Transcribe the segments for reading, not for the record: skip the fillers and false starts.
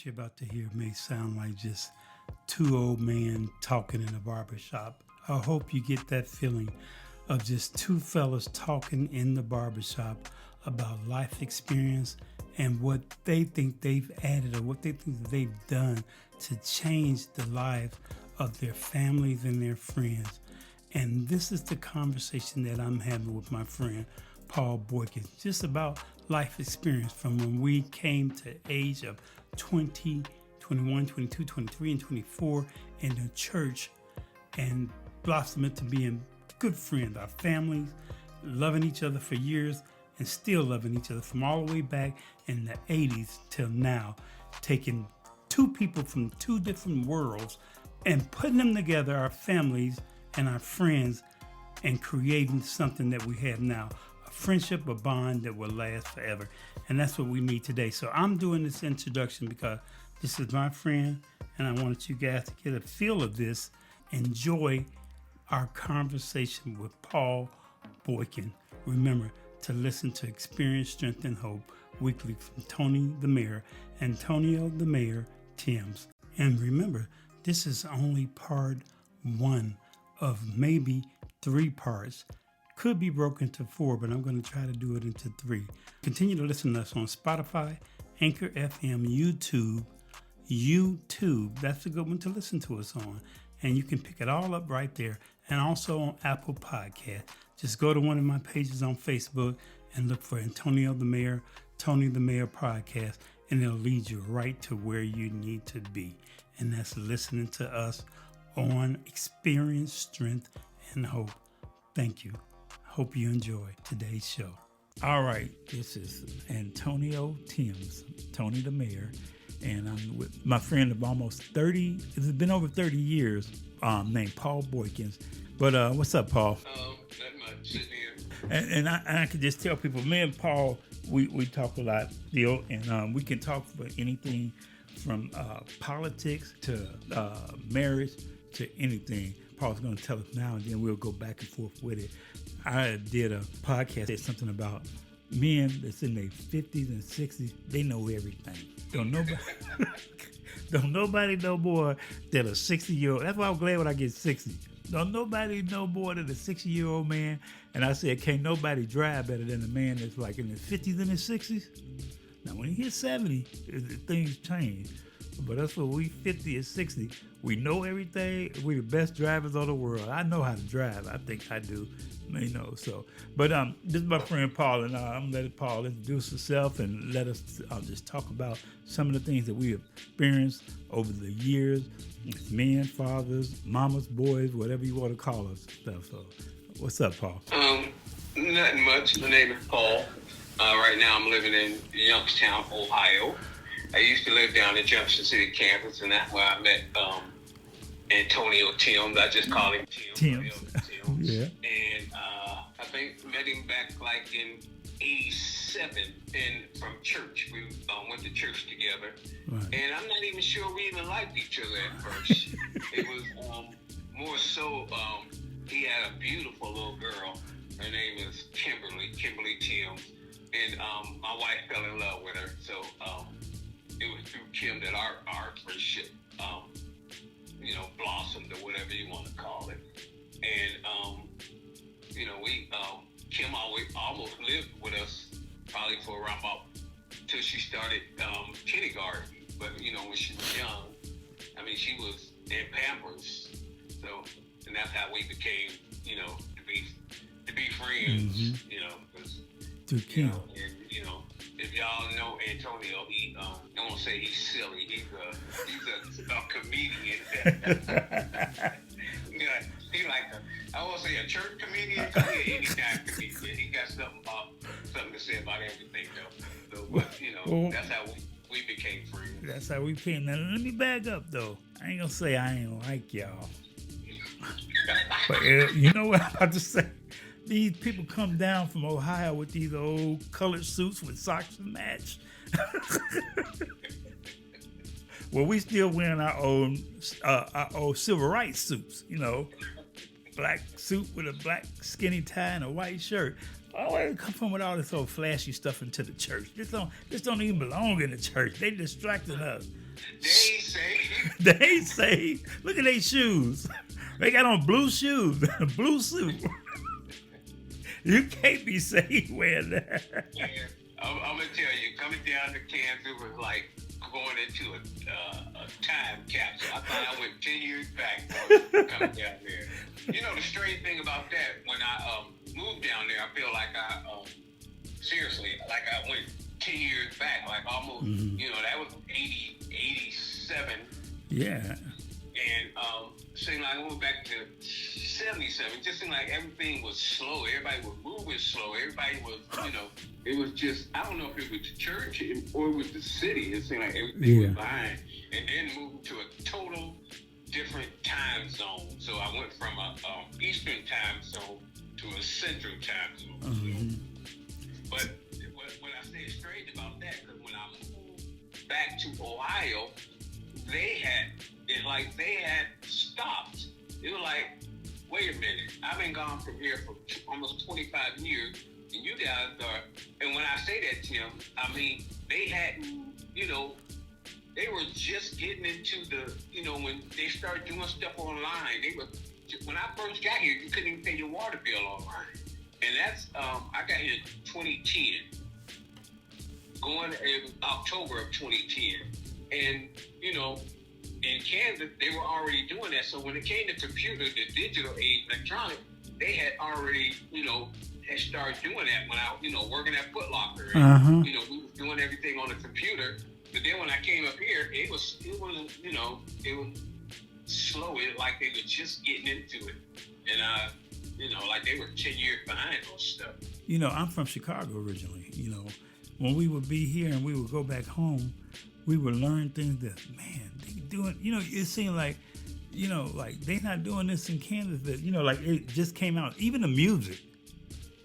What you're about to hear may sound like just two old men talking in a barber shop. I hope you get that feeling of just two fellas talking in the barber shop about life experience and what they think they've added or what they think they've done to change the lives of their families and their friends. And this is the conversation that I'm having with my friend Paul Boykin, just about life experience from when we came to age of 20, 21, 22, 23, and 24 in the church and blossomed into being good friends, our families, loving each other for years and still loving each other from all the way back in the 80s till now, taking two people from two different worlds and putting them together, our families and our friends, and creating something that we have now, a friendship, a bond that will last forever. And that's what we need today. So I'm doing this introduction because this is my friend, and I wanted you guys to get a feel of this. Enjoy our conversation with Paul Boykin. Remember to listen to Experience, Strength, and Hope weekly from Tony the Mayor, Antonio the Mayor, Timms. And remember, this is only part one of maybe 3 parts. Could be broken into 4, but I'm going to try to do it into 3. Continue to listen to us on Spotify, Anchor FM, YouTube. That's a good one to listen to us on. And you can pick it all up right there. And also on Apple Podcast. Just go to one of my pages on Facebook and look for Antonio the Mayor, Tony the Mayor Podcast, and it'll lead you right to where you need to be. And that's listening to us on Experience, Strength, and Hope. Thank you. Hope you enjoy today's show. All right, this is Antonio Timms, Tony the Mayor, and I'm with my friend of almost 30, it's been over 30 years, named Paul Boykin. But what's up, Paul? Not much, sitting here. And I can just tell people, me and Paul, we talk a lot, and we can talk for anything from politics to marriage to anything. Paul's going to tell us now, and then we'll go back and forth with it. I did a podcast that said something about men that's in their 50s and 60s. They know everything. Don't nobody know more than a 60-year-old. That's why I'm glad when I get 60. Don't nobody know more than a 60-year-old man. And I said, can't nobody drive better than a man that's like in his 50s and his 60s. Now, when he hits 70, things change. But that's when we 50 and 60, we know everything. We're the best drivers of the world. I know how to drive. I think I do. So. But this is my friend Paul, and I'm going to let Paul introduce himself and let us just talk about some of the things that we have experienced over the years. Men, fathers, mamas, boys, whatever you want to call us. Stuff. So, what's up, Paul? Nothing much. My name is Paul. Right now I'm living in Youngstown, Ohio. I used to live down in Junction City, Kansas, and that's where I met Antonio Timms. I just call him Timms. Yeah. And I think met him back like in 87 from church. We went to church together. Right. And I'm not even sure we even liked each other at first. It was more so he had a beautiful little girl. Her name is Kimberly Timms. And my wife fell in love with her. So it was through Kim that our friendship, blossomed or whatever you want to call it. And, Kim almost lived with us probably for around about till she started kindergarten. But, when she was young, she was in Pampers. So, and that's how we became, to be friends, because, to Kim. If y'all know Antonio, he I won't say he's silly. He's a comedian. He like I won't say a church comedian. Any kind of comedian. He got something to say about everything though. So, but that's how we became friends. That's how we became. Now let me back up though. I ain't gonna say I ain't like y'all. But you know what I'm about to say? These people come down from Ohio with these old colored suits with socks and match. Well, we still wearing our old civil rights suits, black suit with a black skinny tie and a white shirt. where they come from with all this old flashy stuff into the church? This don't even belong in the church. They distracting us. They say. They ain't saved. Look at their shoes. They got on blue shoes, blue suit. You can't be saved wearing that. Yeah, I'm gonna tell you, coming down to Kansas was like going into a time capsule. I thought I went 10 years back coming down there. You know, the strange thing about that, when I moved down there, I feel like seriously, like I went 10 years back, like almost, you know, that was 87. Yeah. And seemed like I went back to 77. It just seemed like everything was slow. Everybody was moving slow. Everybody was, you know, it was just, I don't know if it was the church or it was the city. It seemed like everything was behind. And then moved to a total different time zone. So I went from a Eastern time zone to a Central time zone. But what I say is strange about that, because when I moved back to Ohio, they had stopped. It was like, wait a minute, I've been gone from here for almost 25 years, and you guys are, and when I say that, Tim, I mean, they hadn't, you know, they were just getting into the, you know, when they started doing stuff online, when I first got here, you couldn't even pay your water bill online. And that's, I got here in 2010, going in October of 2010. And, you know, in Kansas, they were already doing that. So when it came to computer, the digital age, electronic, they had already, you know, had started doing that when I, you know, working at Foot Locker. And, you know, we were doing everything on the computer. But then when I came up here, it was, you know, it was slow. It like they were just getting into it. And, you know, like they were 10 years behind on stuff. You know, I'm from Chicago originally. You know, when we would be here and we would go back home, we would learn things that, man, they doing, you know, it seemed like, you know, like they not doing this in Kansas, that, you know, like it just came out. Even the music,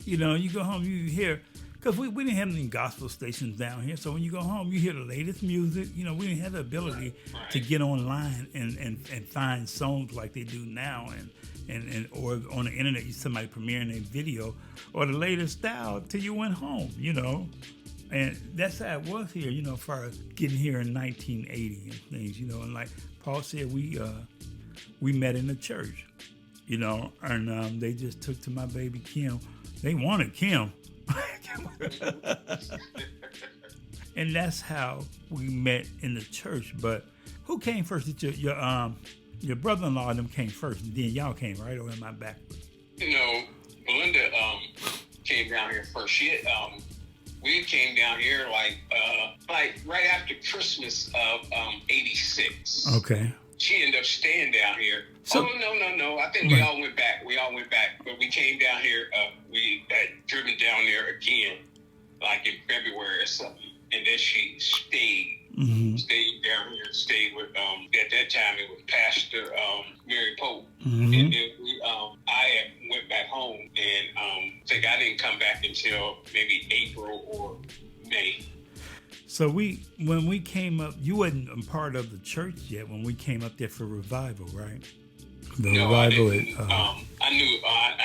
you know, you go home, you hear, because we didn't have any gospel stations down here. So when you go home, you hear the latest music. You know, we didn't have the ability to get online and find songs like they do now. And or on the internet, you somebody premiering a video or the latest style till you went home, you know. And that's how it was here, you know, as far as getting here in 1980 and things, you know. And like Paul said, we met in the church, you know, and they just took to my baby Kim. They wanted Kim. And that's how we met in the church. But who came first? Your brother-in-law and them came first, and then y'all came, right? Or am I backwards? You know, Belinda came down here first. She had, we came down here like right after Christmas of '86. Okay. She ended up staying down here. So, no. I think we all went back. But we came down here. We had driven down there again, like in February or something. And then she stayed down here. Stayed with at that time it was Pastor Mary Pope. And then I went back home, and think I didn't come back until maybe April or May. So when we came up, you wasn't a part of the church yet when we came up there for revival, right? No, revival. I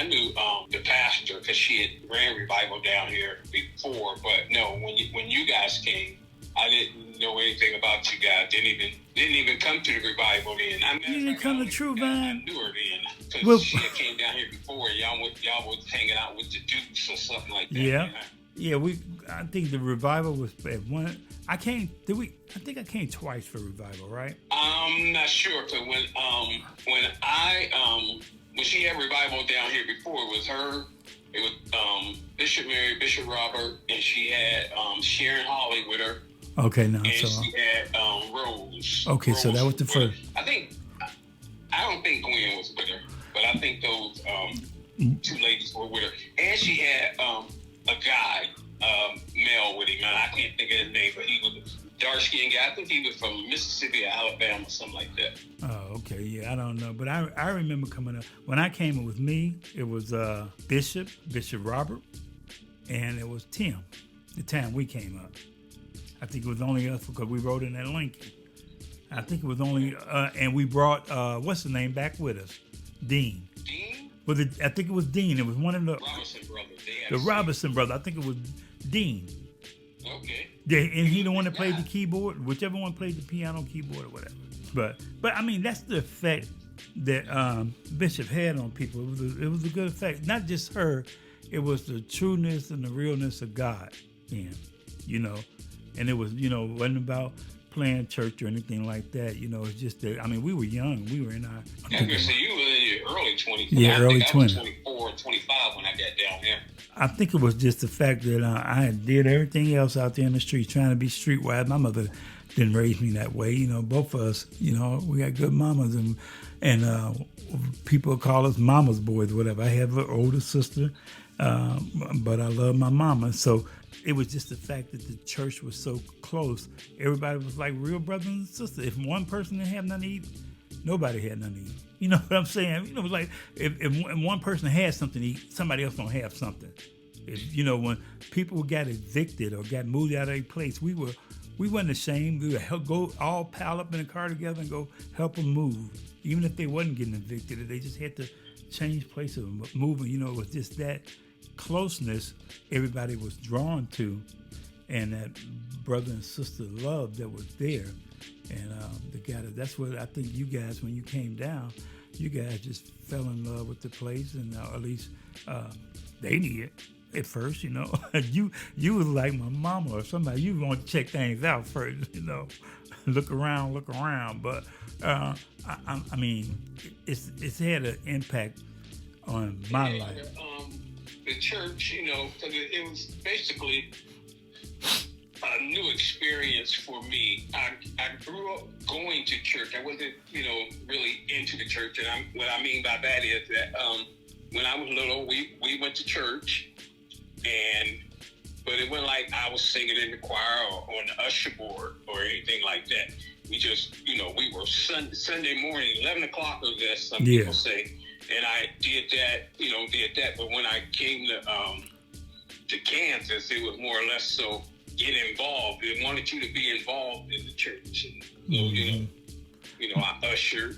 knew the pastor because she had ran revival down here before. But no, when you guys came, I didn't know anything about you guys. Didn't even come to the revival then. You didn't come to True Vine? I knew her then because she had came down here before. Y'all was hanging out with the Dukes or something like that. Yeah. You know? Yeah, I think the revival was at one. I think I came twice for revival, right? I'm not sure, because when she had revival down here before, it was her, it was Bishop Mary, Bishop Robert, and she had Sharon Hawley with her. Okay, now and she had Rose. Okay, Rose, so that was the first. I don't think Gwen was with her, but I think those two ladies were with her, and she had a guy, male with him, and I can't think of his name, but he was a dark-skinned guy. I think he was from Mississippi or Alabama, something like that. Oh, okay, yeah, I don't know, but I remember coming up. When I came, it was me, it was Bishop Robert, and it was Tim, the time we came up. I think it was only us because we rode in that Lincoln. I think it was only, and we brought, what's the name, back with us? Dean. Dean? I think it was Dean. It was one of the... Robinson brothers. They the Robinson brother. I think it was Dean. Okay. Yeah, and he the one that played the keyboard, whichever one played the piano, keyboard, or whatever. But I mean, that's the effect that Bishop had on people. It was a good effect. Not just her, it was the trueness and the realness of God. And and it was wasn't about playing church or anything like that. It's just that we were young. We were in our. So you were in your early 20s. Yeah, early 20s. I was 24 or 25 when I got down there. I think it was just the fact that I did everything else out there in the street, trying to be streetwise. My mother didn't raise me that way. Both of us, we got good mamas, and people call us mama's boys, whatever. I have an older sister, but I love my mama. So it was just the fact that the church was so close. Everybody was like real brothers and sisters. If one person didn't have nothing to eat, nobody had nothing to eat. You know what I'm saying? It was like if one person had something to eat, somebody else don't have something. When people got evicted or got moved out of their place, we wasn't ashamed. We would go all pile up in a car together and go help them move, even if they wasn't getting evicted. If they just had to change places, moving. It was just that closeness everybody was drawn to, and that brother and sister love that was there. And that's what I think you guys, when you came down, you guys just fell in love with the place, and at least they did at first. You was like my mama or somebody. You want to check things out first, look around. But I mean, it's had an impact on my life. The church, because it was basically a new experience for me. I grew up going to church. I wasn't, really into the church. And what I mean by that is that when I was little, we went to church, but it wasn't like I was singing in the choir or on the usher board or anything like that. We just, we were Sunday morning, 11 o'clock, as some people say. And I did that. But when I came to Kansas, it was more or less so get involved. They wanted you to be involved in the church. And so, I ushered.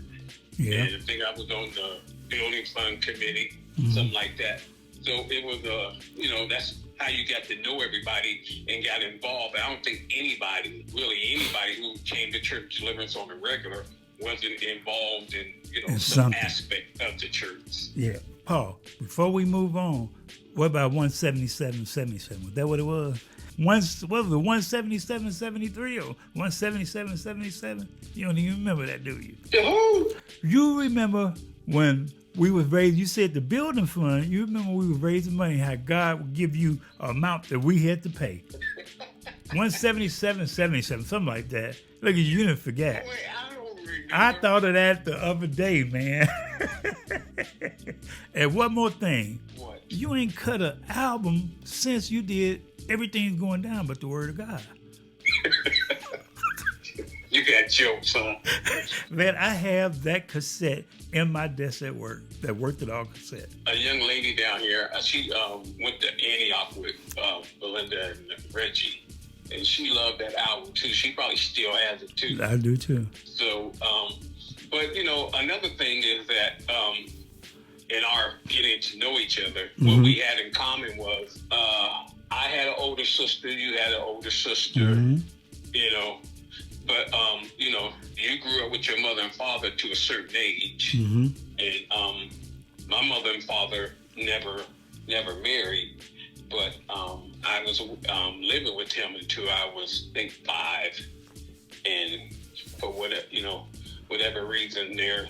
Yeah. And I think I was on the building fund committee, something like that. So it was, that's how you got to know everybody and got involved. I don't think anybody who came to Church Deliverance on the regular wasn't involved in, some aspect of the church. Yeah. Paul, before we move on, what about 177.77? Was that what it was? What was it, 177.73 or 177.77? You don't even remember that, do you? You remember when we was raising, you said the building fund, you remember we was raising money, how God would give you an amount that we had to pay. 177.77, something like that. Look at you, didn't forget. I thought of that the other day, man. And one more thing. What? You ain't cut an album since you did Everything's Going Down But the Word of God. You got jokes, huh? Man, I have that cassette in my desk at work, that Worked It All cassette. A young lady down here, she went to Antioch with Belinda and Reggie. And she loved that album too. She probably still has it too. I do too. So, but another thing is that in our getting to know each other, what we had in common was I had an older sister, you had an older sister, but you grew up with your mother and father to a certain age, and my mother and father never married. But I was living with him until I was, I think, 5, and for whatever reason, their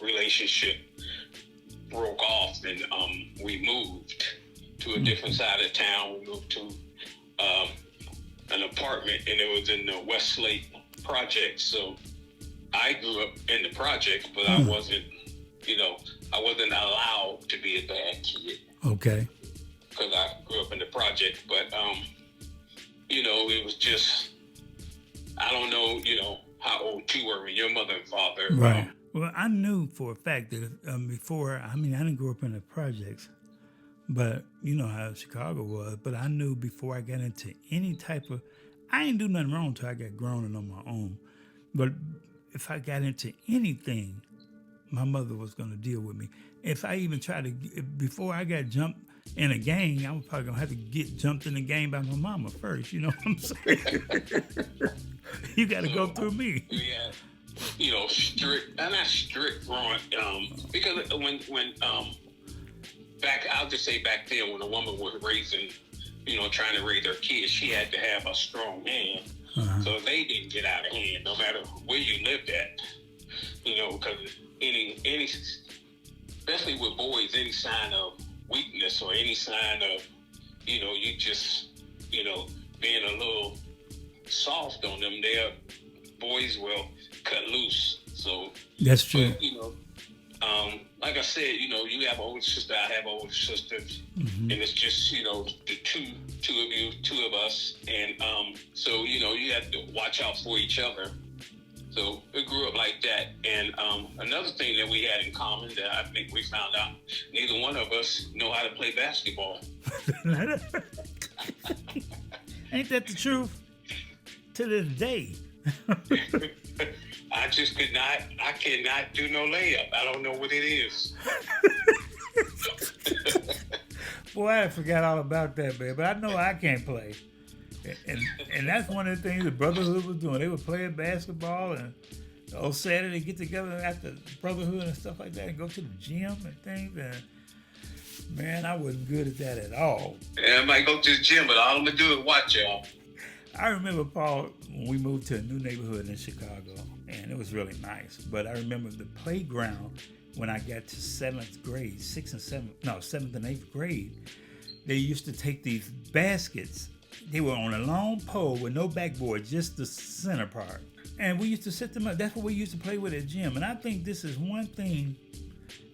relationship broke off, and we moved to a different side of town. We moved to an apartment, and it was in the Westlake project. So I grew up in the project, but I wasn't allowed to be a bad kid. Okay. Because I grew up in the project, but it was just, I don't know, how old you were when your mother and father. Right. Well, I knew for a fact that before, I didn't grow up in the projects, but you know how Chicago was. But I knew before I got into any type of, I ain't do nothing wrong until I got grown and on my own. But if I got into anything, my mother was going to deal with me. If I even tried to, before I got jumped in a gang, I was probably gonna have to get jumped in the game by my mama first. You know what I'm saying? You got to go through me. Yeah, strict. Not strict growing. Because when I'll just say back then, when a woman was raising, trying to raise her kids, she had to have a strong hand. So they didn't get out of hand, no matter where you lived at. Because any, especially with boys, any sign of weakness or any sign of, you just, being a little soft on them, boys will cut loose. So that's true. But, like I said, you have an older sister, I have older sisters, and it's just, the two of us, and so you have to watch out for each other. So it grew up like that. And another thing that we had in common that I think we found out, neither one of us know how to play basketball. Ain't that the truth? To this day. I cannot do no layup. I don't know what it is. Boy, I forgot all about that, man. But I know I can't play. And that's one of the things the brotherhood was doing. They were playing basketball, and on Saturday get together after brotherhood and stuff like that and go to the gym and things. And man, I wasn't good at that at all. Yeah, I might go to the gym, but all I'm gonna do is watch y'all. I remember, Paul, when we moved to a new neighborhood in Chicago, and it was really nice. But I remember the playground when I got to 7th grade, 7th and 8th grade. They used to take these baskets. They were on a long pole with no backboard, just the center part. And we used to set them up. That's what we used to play with at gym. And I think this is one thing.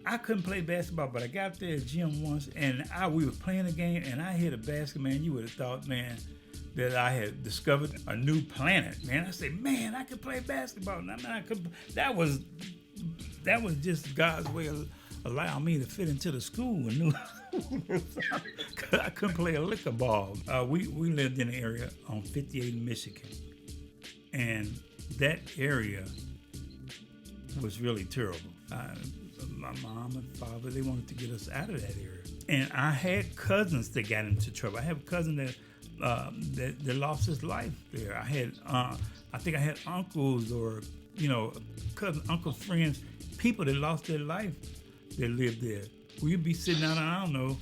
I couldn't play basketball, but I got there at gym once, and we were playing a game, and I hit a basket, man. You would have thought, man, that I had discovered a new planet, man. I said, man, I could play basketball. And I mean, that was just God's way of allowing me to fit into the school. And I couldn't play a liquor ball. We lived in an area on 58 in Michigan, and that area was really terrible. My mom and father, they wanted to get us out of that area. And I had cousins that got into trouble. I have a cousin that lost his life there. I think I had uncles or, cousin, uncle friends, people that lost their life that lived there. We'd be sitting out, I don't know,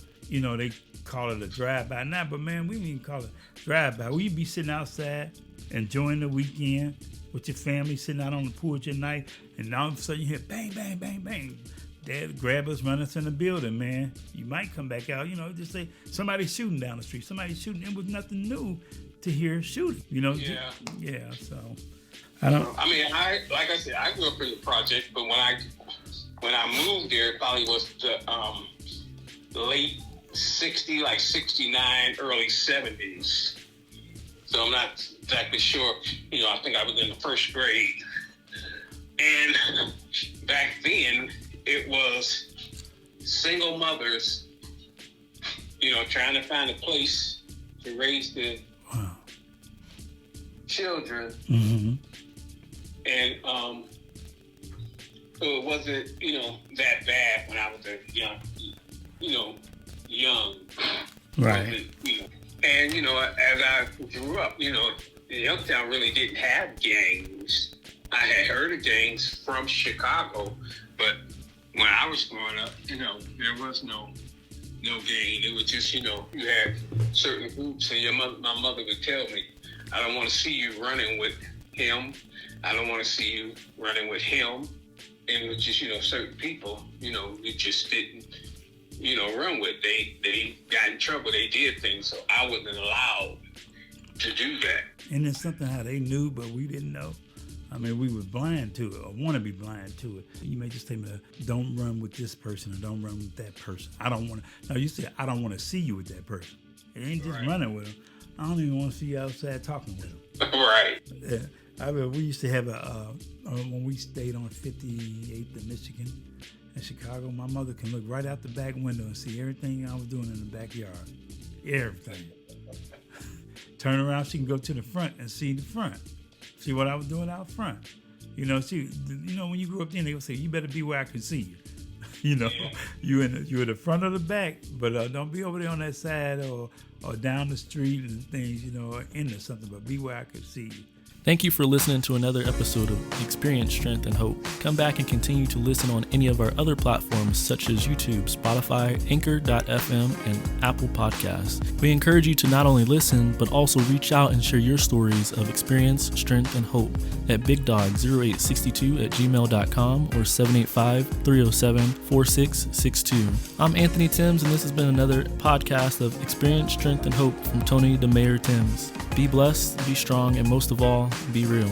they call it a drive-by now, but man, we didn't even call it drive-by. We'd be sitting outside, enjoying the weekend with your family, sitting out on the porch at night, and all of a sudden you hear bang, bang, bang, bang. Dad grab us, run us in the building, man. You might come back out, just say, somebody's shooting down the street. Somebody's shooting. It was nothing new to hear shooting, Yeah. Yeah, so I don't. I mean, like I said, I grew up in the project, but when I moved there, it probably was the late 60s, like 69, early 70s. So I'm not exactly sure. I think I was in the first grade. And back then, it was single mothers, trying to find a place to raise their children. Mm-hmm. And so it wasn't, that bad when I was young. Right. And, as I grew up, Youngstown really didn't have gangs. I had heard of gangs from Chicago, but when I was growing up, there was no gang. It was just, you had certain groups, and my mother would tell me, I don't want to see you running with him. I don't want to see you running with him. And it was just, certain people, you just didn't, run with. They got in trouble. They did things, so I wasn't allowed to do that. And it's something how they knew, but we didn't know. I mean, we were blind to it, or want to be blind to it. You may just tell me, don't run with this person, or don't run with that person. I don't want to. No, you say, I don't want to see you with that person. It ain't just running with them. I don't even want to see you outside talking with them. Right. Yeah. I remember we used to have when we stayed on 58th in Michigan, in Chicago, my mother can look right out the back window and see everything I was doing in the backyard. Everything. Turn around, she can go to the front and see the front. See what I was doing out front. When you grew up then, they would say, you better be where I can see you. You know, Yeah. you in the front or the back, but don't be over there on that side or down the street and things, you know, or into something. But be where I could see you. Thank you for listening to another episode of Experience, Strength, and Hope. Come back and continue to listen on any of our other platforms such as YouTube, Spotify, Anchor.fm, and Apple Podcasts. We encourage you to not only listen, but also reach out and share your stories of experience, strength, and hope at bigdog0862@gmail.com or 785-307-4662. I'm Anthony Timms, and this has been another podcast of Experience, Strength, and Hope from Tony the Mayor Timms. Be blessed, be strong, and most of all, be real.